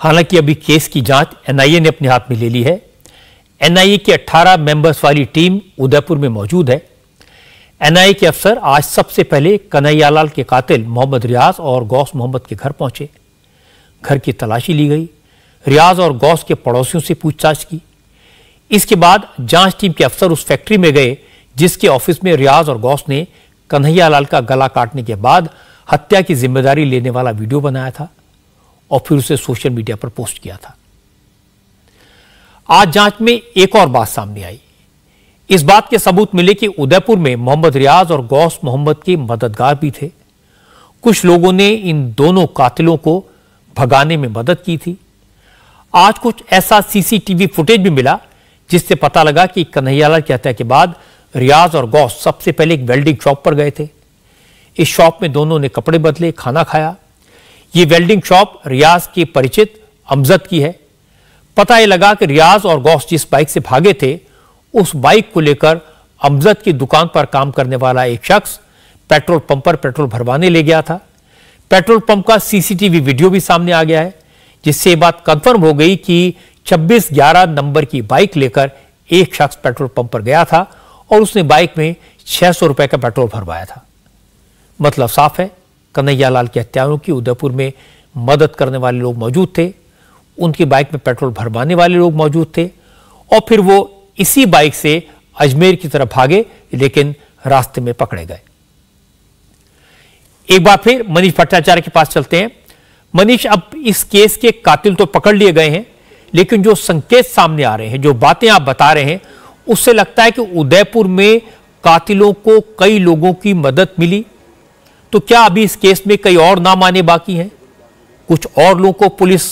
हालांकि अभी केस की जांच एनआईए ने अपने हाथ में ले ली है। एनआईए की 18 मेंबर्स वाली टीम उदयपुर में मौजूद है। एनआईए के अफसर आज सबसे पहले कन्हैयालाल के कातिल मोहम्मद रियाज और गौस मोहम्मद के घर पहुंचे। घर की तलाशी ली गई, रियाज और गौस के पड़ोसियों से पूछताछ की। इसके बाद जांच टीम के अफसर उस फैक्ट्री में गए जिसके ऑफिस में रियाज और गौस ने कन्हैयालाल का गला काटने के बाद हत्या की जिम्मेदारी लेने वाला वीडियो बनाया था और फिर उसे सोशल मीडिया पर पोस्ट किया था। आज जांच में एक और बात सामने आई। इस बात के सबूत मिले कि उदयपुर में मोहम्मद रियाज और गौस मोहम्मद के मददगार भी थे। कुछ लोगों ने इन दोनों कातिलों को भगाने में मदद की थी। आज कुछ ऐसा सीसीटीवी फुटेज भी मिला जिससे पता लगा कि कन्हैयालाल की हत्या के बाद रियाज और गौस सबसे पहले एक वेल्डिंग शॉप पर गए थे। इस शॉप में दोनों ने कपड़े बदले, खाना खाया। ये वेल्डिंग शॉप रियाज के परिचित अमजद की है। पता यह लगा कि रियाज और गौस जिस बाइक से भागे थे उस बाइक को लेकर अमजद की दुकान पर काम करने वाला एक शख्स पेट्रोल पंप पर पेट्रोल भरवाने ले गया था। पेट्रोल पंप का सीसीटीवी वीडियो भी सामने आ गया है जिससे ये बात कंफर्म हो गई कि 2611 नंबर की बाइक लेकर एक शख्स पेट्रोल पंप पर गया था और उसने बाइक में 600 रुपए का पेट्रोल भरवाया था। मतलब साफ है, कन्हैयालाल के हत्यारों की उदयपुर में मदद करने वाले लोग मौजूद थे, उनकी बाइक में पेट्रोल भरवाने वाले लोग मौजूद थे और फिर वो इसी बाइक से अजमेर की तरफ भागे, लेकिन रास्ते में पकड़े गए। एक बार फिर मनीष भट्टाचार्य के पास चलते हैं। मनीष, अब इस केस के कातिल तो पकड़ लिए गए हैं, लेकिन जो संकेत सामने आ रहे हैं, जो बातें आप बता रहे हैं, उससे लगता है कि उदयपुर में कातिलों को कई लोगों की मदद मिली। तो क्या अभी इस केस में कई और नाम आने बाकी हैं? कुछ और लोगों को पुलिस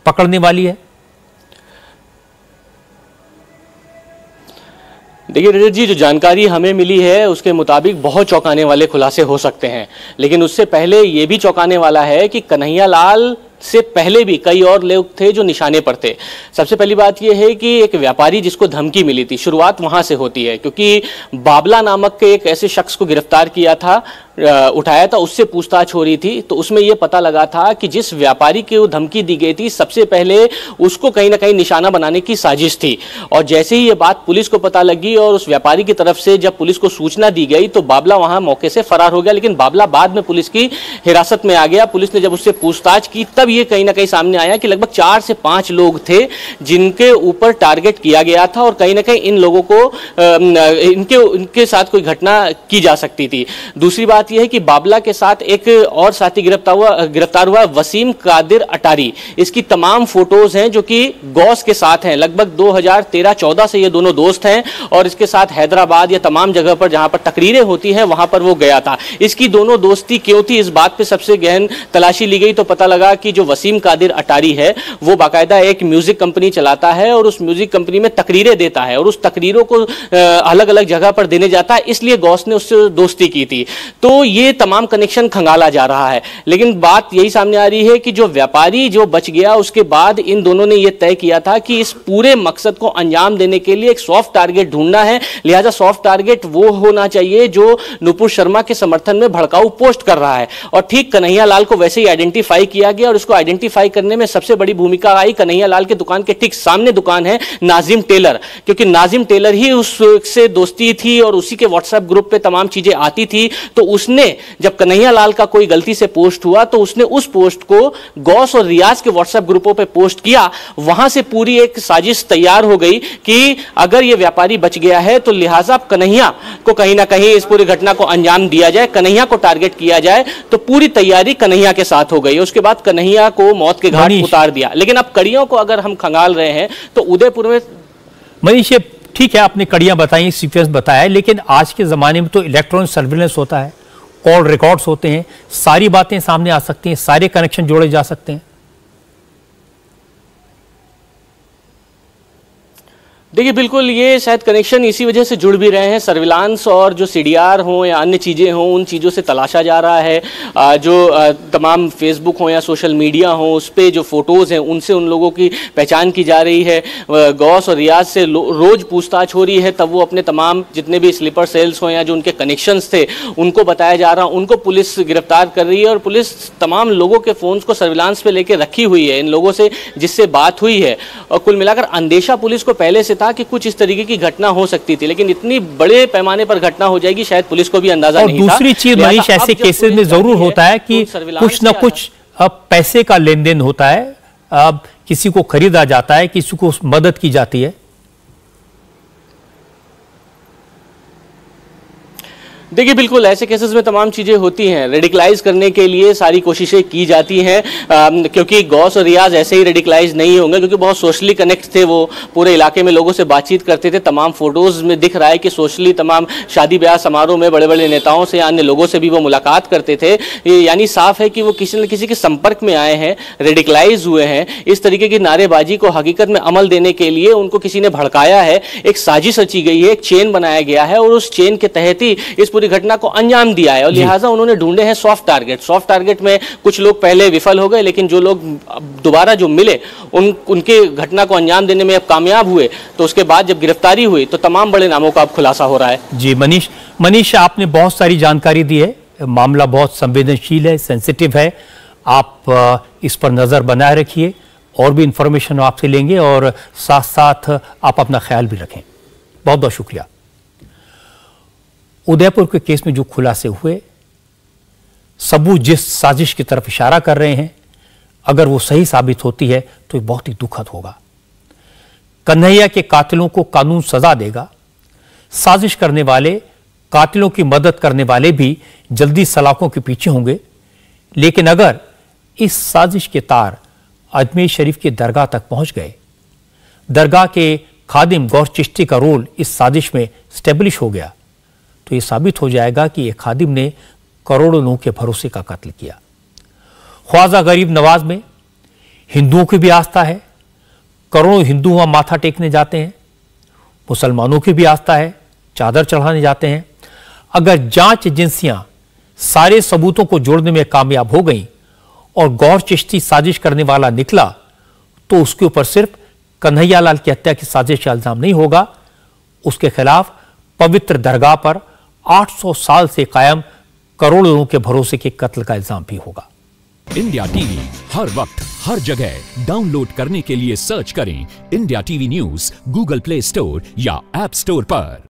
पकड़ने वाली है? देखिए रजत जी, जो जानकारी हमें मिली है उसके मुताबिक बहुत चौंकाने वाले खुलासे हो सकते हैं, लेकिन उससे पहले ये भी चौंकाने वाला है कि कन्हैयालाल से पहले भी कई और लोग थे जो निशाने पर थे। सबसे पहली बात यह है कि एक व्यापारी जिसको धमकी मिली थी, शुरुआत वहां से होती है, क्योंकि बाबला नामक के एक ऐसे शख्स को गिरफ्तार किया था, उठाया था, उससे पूछताछ हो रही थी, तो उसमें यह पता लगा था कि जिस व्यापारी को धमकी दी गई थी सबसे पहले उसको कहीं ना कहीं निशाना बनाने की साजिश थी। और जैसे ही ये बात पुलिस को पता लगी और उस व्यापारी की तरफ से जब पुलिस को सूचना दी गई तो बाबला वहां मौके से फरार हो गया, लेकिन बाबला बाद में पुलिस की हिरासत में आ गया। पुलिस ने जब उससे पूछताछ की तब ये कहीं ना कहीं सामने आया कि लगभग 4 से 5 लोग थे जिनके ऊपर टारगेट किया गया था और कहीं ना कहीं इन लोगों को इनके साथ कोई घटना की जा सकती थी। दूसरी बात यह है कि बाबला के साथ एक और साथी गिरफ्तार हुआ वसीम कादिर अटारी। इसकी तमाम फोटोज हैं जो कि गौस के साथ हैं। लगभग 2013-14 से ये दोनों दोस्त हैं और इसके साथ हैदराबाद या तमाम जगह पर जहां पर तकरीरें होती हैं वहां पर वो गया था। इसकी दोनों दोस्ती क्यों थी, इस बात पे सबसे गहन तलाशी ली गई तो पता लगा कि जो वसीम कादिर अटारी है वो बाकायदा एक म्यूजिक कंपनी चलाता है और उस म्यूजिक कंपनी में तकरीरें देता है और उस तकरीरों को अलग अलग जगह पर देने जाता है, इसलिए गौस ने उससे दोस्ती की थी। तो ये तमाम कनेक्शन खंगाला जा रहा है, लेकिन बात यही सामने आ रही है कि जो व्यापारी जो बच गया उसके बाद इन दोनों ने यह तय किया था कि इस पूरे मकसद को अंजाम देने के लिए एक सॉफ्ट टारगेट ढूंढना है। लिहाजा सॉफ्ट टारगेट वो होना चाहिए जो नुपुर शर्मा के समर्थन में भड़काऊ पोस्ट कर रहा है। और ठीक कन्हैयालाल को वैसे ही आइडेंटिफाई किया गया और उसको आइडेंटिफाई करने में सबसे बड़ी भूमिका आई कन्हैयालाल के दुकान के ठीक सामने दुकान है नाजिम टेलर, क्योंकि नाजिम टेलर ही उससे दोस्ती थी और उसी के व्हाट्सएप ग्रुप पे तमाम चीजें आती थी। तो उसने जब कन्हैयालाल का कोई गलती से पोस्ट हुआ तो उसने उस पोस्ट को गौस और रियाज के व्हाट्सएप ग्रुपों पे पोस्ट किया। वहां से पूरी एक साजिश तैयार हो गई कि अगर ये व्यापारी बच गया है तो लिहाजा कन्हैया को कहीं ना कहीं इस पूरी घटना को अंजाम दिया जाए, कन्हैया को टारगेट किया जाए। तो पूरी तैयारी कन्हैया के साथ हो गई। उसके बाद कन्हैया को मौत के घाट उतार दिया। लेकिन अब कड़ियों को अगर हम खंगाल रहे हैं तो उदयपुर में मनीष, ठीक है आपने कड़ियां बताई, सीक्वेंस बताया, लेकिन आज के जमाने में तो इलेक्ट्रॉनिक सर्विलेंस होता है, कॉल रिकॉर्ड्स होते हैं, सारी बातें सामने आ सकती हैं, सारे कनेक्शन जोड़े जा सकते हैं। देखिए बिल्कुल, ये शायद कनेक्शन इसी वजह से जुड़ भी रहे हैं। सर्विलांस और जो सीडीआर हों या अन्य चीज़ें हों, उन चीज़ों से तलाशा जा रहा है। जो तमाम फेसबुक हो या सोशल मीडिया हो, उस पे जो फ़ोटोज़ हैं उनसे उन लोगों की पहचान की जा रही है। गौस और रियाज से रोज़ पूछताछ हो रही है, तब वो अपने तमाम जितने भी स्लीपर सेल्स हों या जो उनके कनेक्शंस थे उनको बताया जा रहा, उनको पुलिस गिरफ्तार कर रही है। और पुलिस तमाम लोगों के फ़ोन्स को सर्विलांस पे लेके रखी हुई है, इन लोगों से जिससे बात हुई है। और कुल मिलाकर अंदेशा पुलिस को पहले से था कि कुछ इस तरीके की घटना हो सकती थी, लेकिन इतनी बड़े पैमाने पर घटना हो जाएगी शायद पुलिस को भी अंदाजा नहीं था। और दूसरी चीज मनीष, ऐसे केसेस में जरूर होता है कि कुछ न कुछ अब पैसे का लेन देन होता है, अब किसी को खरीदा जाता है, किसी को मदद की जाती है। देखिए बिल्कुल, ऐसे केसेस में तमाम चीज़ें होती हैं। रेडिकलाइज करने के लिए सारी कोशिशें की जाती हैं, क्योंकि गौस और रियाज ऐसे ही रेडिकलाइज नहीं होंगे, क्योंकि बहुत सोशली कनेक्ट थे। वो पूरे इलाके में लोगों से बातचीत करते थे। तमाम फोटोज़ में दिख रहा है कि सोशली तमाम शादी ब्याह समारोह में बड़े बड़े नेताओं से या अन्य लोगों से भी वो मुलाकात करते थे। यानी साफ है कि वो किसी न किसी के संपर्क में आए हैं, रेडिकलाइज हुए हैं। इस तरीके की नारेबाजी को हकीकत में अमल देने के लिए उनको किसी ने भड़काया है, एक साजिश रची गई है, एक चेन बनाया गया है, और उस चेन के तहत ही इस पूरी घटना को अंजाम दिया है। और लिहाजा उन्होंने ढूंढे हैं सॉफ्ट टारगेट। सॉफ्ट टारगेट में कुछ लोग पहले विफल हो गए, लेकिन जो लोग दोबारा जो मिले उनके घटना को अंजाम देने में अब कामयाब हुए, तो उसके बाद जब गिरफ्तारी हुई तो तमाम बड़े नामों का अब खुलासा हो रहा है। जी मनीष, आपने बहुत सारी जानकारी दी है। मामला बहुत संवेदनशील है, सेंसिटिव है। आप इस पर नजर बनाए रखिए, और भी इंफॉर्मेशन आपसे लेंगे, और साथ साथ आप अपना ख्याल भी रखें। बहुत बहुत शुक्रिया। उदयपुर के केस में जो खुलासे हुए, सबूत जिस साजिश की तरफ इशारा कर रहे हैं, अगर वो सही साबित होती है तो ये बहुत ही दुखद होगा। कन्हैया के कातिलों को कानून सजा देगा। साजिश करने वाले, कातिलों की मदद करने वाले भी जल्दी सलाखों के पीछे होंगे। लेकिन अगर इस साजिश के तार अजमेर शरीफ की दरगाह तक पहुंच गए, दरगाह के खादिम गौर चिश्ती का रोल इस साजिश में स्टेब्लिश हो गया, तो यह साबित हो जाएगा कि यह खादिम ने करोड़ों लोगों के भरोसे का कत्ल किया। ख्वाजा गरीब नवाज में हिंदुओं की भी आस्था है, करोड़ों हिंदू वहां माथा टेकने जाते हैं। मुसलमानों की भी आस्था है, चादर चढ़ाने जाते हैं। अगर जांच एजेंसियां सारे सबूतों को जोड़ने में कामयाब हो गई और गौर चिश्ती साजिश करने वाला निकला, तो उसके ऊपर सिर्फ कन्हैया लाल की हत्या की साजिश का इल्जाम नहीं होगा, उसके खिलाफ पवित्र दरगाह पर 800 साल से कायम करोड़ों लोगों के भरोसे के कत्ल का इल्जाम भी होगा। इंडिया टीवी हर वक्त हर जगह डाउनलोड करने के लिए सर्च करें India TV news Google play store या ऐप स्टोर पर।